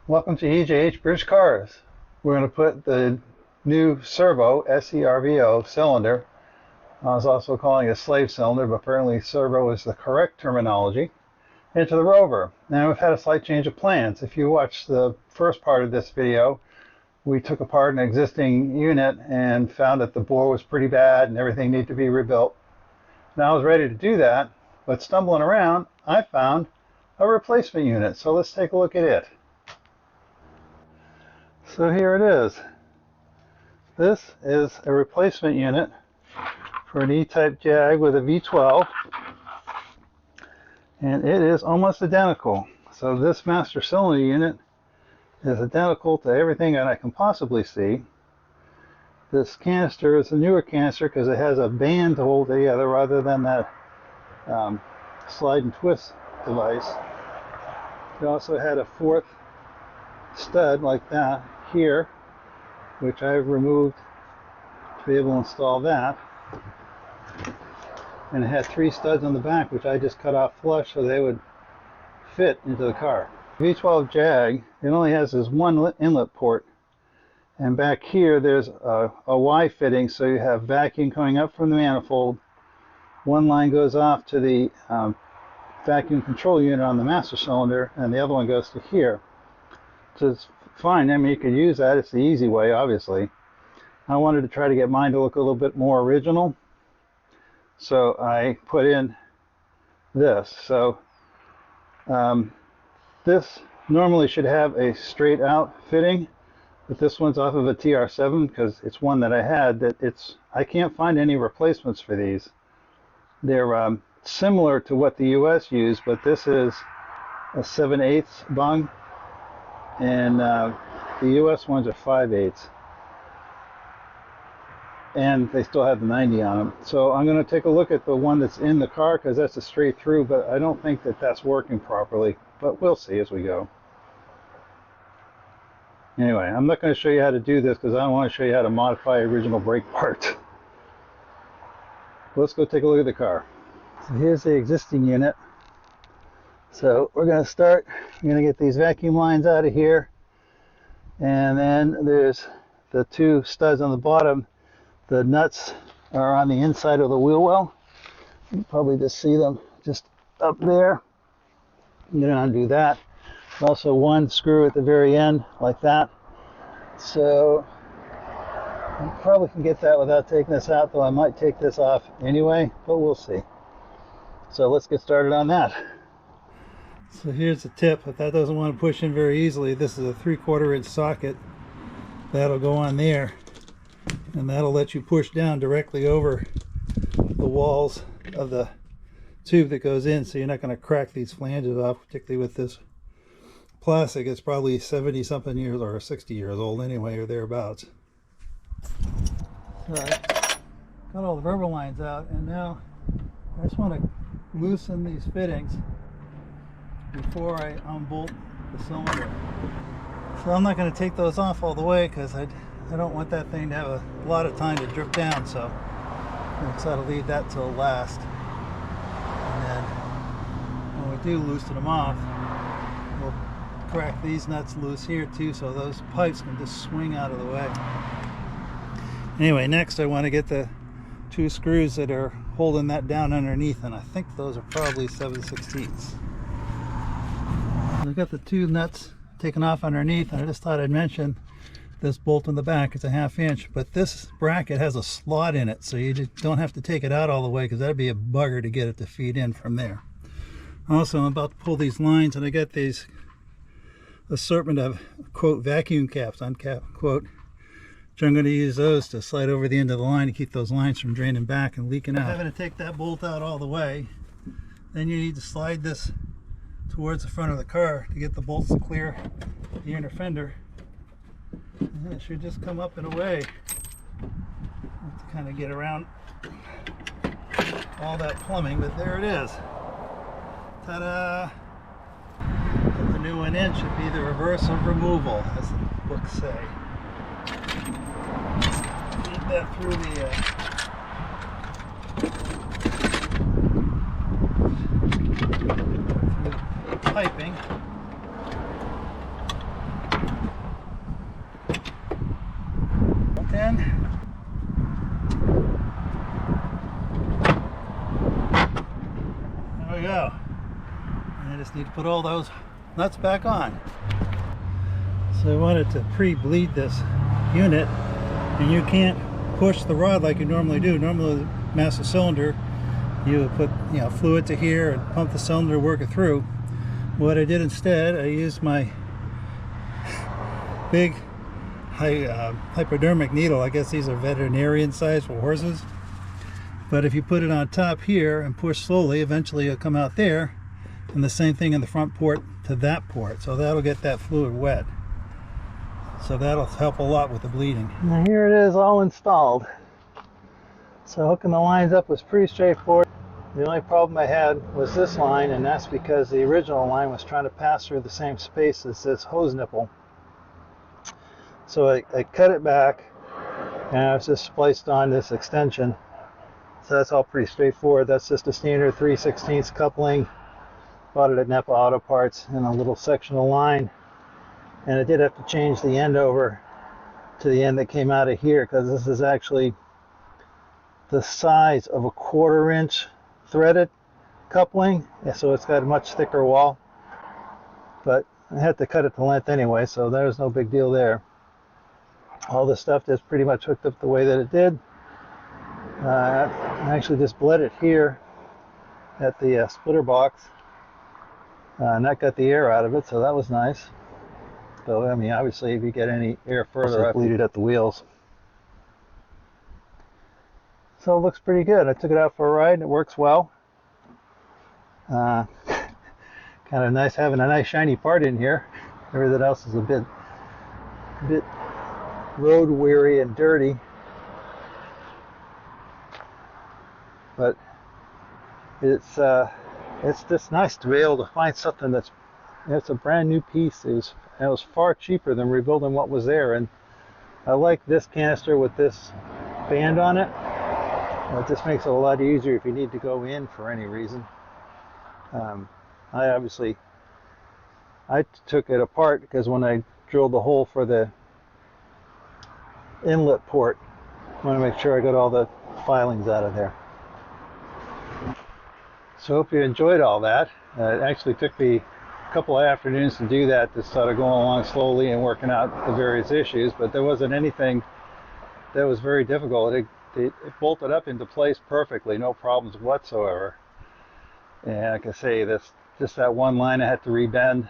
Welcome to EJH British Cars. We're going to put the new servo, S-E-R-V-O, cylinder, I was also calling it a slave cylinder, but apparently servo is the correct terminology, into the Rover. Now we've had a slight change of plans. If you watch the first part of this video, we took apart an existing unit and found that the bore was pretty bad and everything needed to be rebuilt. Now I was ready to do that, but stumbling around, I found a replacement unit. So let's take a look at it. So here it is. This is a replacement unit for an E-Type Jag with a V12, and it is almost identical. So this master cylinder unit is identical to everything that I can possibly see. This canister is a newer canister because it has a band to hold it together rather than that slide and twist device. It also had a fourth stud like that here, which I've removed to be able to install that. And it had 3 studs on the back, which I just cut off flush so they would fit into the car. V12 Jag, it only has this one inlet port, and back here there's a Y fitting, so you have vacuum coming up from the manifold. One line goes off to the vacuum control unit on the master cylinder, and the other one goes to here. So it's fine. I mean, you could use that. It's the easy way, obviously. I wanted to try to get mine to look a little bit more original, so I put in this. So this normally should have a straight out fitting, but this one's off of a TR7 because it's one that I had that I can't find any replacements for these. They're similar to what the US used, but this is a 7/8 bung, and the US ones are 5/8, and they still have the 90 on them. So I'm going to take a look at the one that's in the car because that's a straight through, but I don't think that that's working properly, but we'll see as we go. Anyway, I'm not going to show you how to do this because I don't want to show you how to modify original brake parts. Let's go take a look at the car. So here's the existing unit. So we're going to start, I'm going to get these vacuum lines out of here, and then there's the 2 studs on the bottom. The nuts are on the inside of the wheel well. You can probably just see them just up there. I'm going to undo that. Also one screw at the very end like that. So I probably can get that without taking this out, though I might take this off anyway, but we'll see. So let's get started on that. So here's the tip. If that doesn't want to push in very easily, this is a 3/4 inch socket. That'll go on there, and that'll let you push down directly over the walls of the tube that goes in, so you're not going to crack these flanges off, particularly with this plastic. It's probably 70 something years or 60 years old anyway, or thereabouts. So I got all the rubber lines out, and now I just want to loosen these fittings before I unbolt the cylinder. So I'm not going to take those off all the way because I don't want that thing to have a lot of time to drip down, so I'm excited to leave that till last. And then when we do loosen them off, we'll crack these nuts loose here too, so those pipes can just swing out of the way. Anyway, next I want to get the 2 screws that are holding that down underneath, and I think those are probably 7/16. I've got the 2 nuts taken off underneath, and I just thought I'd mention this bolt in the back. It's a 1/2 inch, but this bracket has a slot in it, so you just don't have to take it out all the way because that'd be a bugger to get it to feed in from there. Also, I'm about to pull these lines, and I got these assortment of quote vacuum caps, unquote, which I'm going to use those to slide over the end of the line to keep those lines from draining back and leaking out. Having to take that bolt out all the way, then you need to slide this towards the front of the car to get the bolts to clear the inner fender, and it should just come up in a way to kind of get around all that plumbing. But there it is. Ta-da! Put the new one in. Should be the reverse of removal, as the books say. Feed that through the piping. I just need to put all those nuts back on. So I wanted to pre-bleed this unit, and you can't push the rod like you normally do. Normally with a massive cylinder, you would put fluid to here and pump the cylinder, work it through. What I did instead, I used my big hypodermic needle. I guess these are veterinarian size for horses. But if you put it on top here and push slowly, eventually it'll come out there. And the same thing in the front port to that port. So that'll get that fluid wet. So that'll help a lot with the bleeding. Now here it is all installed. So hooking the lines up was pretty straightforward. The only problem I had was this line, and that's because the original line was trying to pass through the same space as this hose nipple. So I cut it back, and I was just spliced on this extension. So that's all pretty straightforward. That's just a standard 3/16 coupling. Bought it at Napa Auto Parts in a little sectional line. And I did have to change the end over to the end that came out of here, because this is actually the size of a 1/4 inch threaded coupling. Yeah, so it's got a much thicker wall. But I had to cut it to length anyway, so there's no big deal there. All this stuff just pretty much hooked up the way that it did. I actually just bled it here at the splitter box, and that got the air out of it, so that was nice. So I mean, obviously if you get any air further, I bleed it at the wheels. So it looks pretty good. I took it out for a ride and it works well. Kind of nice having a nice shiny part in here. Everything else is a bit road weary and dirty. But it's just nice to be able to find something it's a brand new piece. It was far cheaper than rebuilding what was there, and I like this canister with this band on it. It just makes it a lot easier if you need to go in for any reason. I took it apart because when I drilled the hole for the inlet port, I want to make sure I got all the filings out of there. So I hope you enjoyed all that. It actually took me a couple of afternoons to do that, to sort of going along slowly and working out the various issues, but there wasn't anything that was very difficult. It bolted up into place perfectly, no problems whatsoever. And like I say, that's just that one line I had to rebend.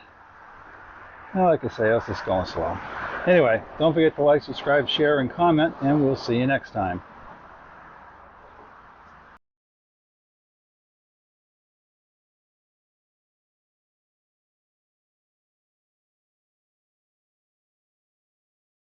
Well, like I say, I was just going slow. Anyway, don't forget to like, subscribe, share, and comment, and we'll see you next time.